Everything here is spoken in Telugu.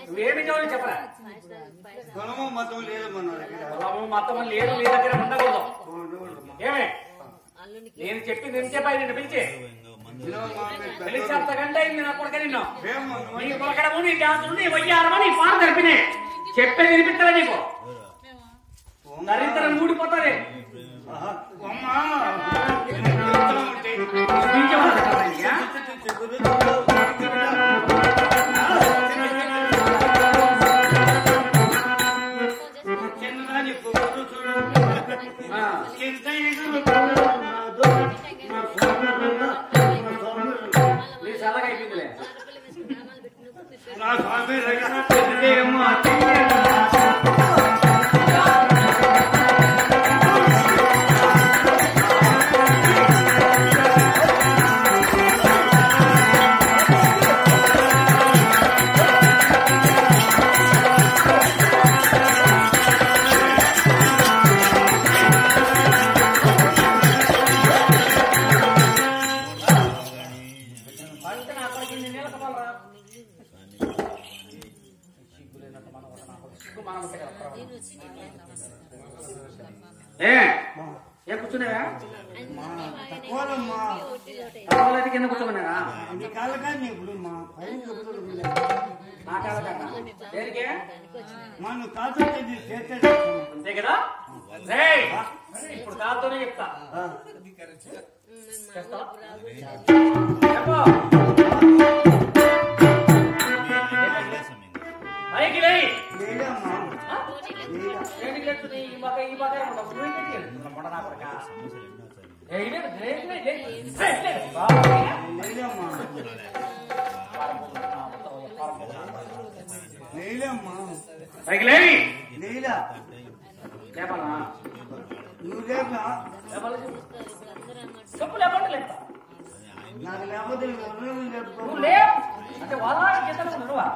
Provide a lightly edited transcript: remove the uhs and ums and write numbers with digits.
నువ్వేమి కావాలి చెప్పరా? కులము మతం లేదు మన దగ్గర. కులము మతం లేదు నీ దగ్గర ఉండకూడదు. ఏమే నేను చెప్పింది ఏం చెప్పాలి? నిన్ను పిలిచి పిలిచేంతకంటే నా కొడుక నిన్ను నీ కొలకడము నీ డాన్సులు నీ వయ్యారము నీ పాట జరిపినే చెప్పేది వినిపించలే నీకు. దరిద్రం ఊడిపోతుంది. నీ సలహా అయిపోయిందిలే. ఏ కూర్చున్నావా? కింద కూర్చోమన్నారా? నా కాళ్ళ కన్నా దేనికే అంతే కదా? ఇప్పుడు కాదుతోనే చెప్తా. పైకి లే. చెప్పు లేకపోతే లేపా. అంటే వాళ్ళ నువ్వా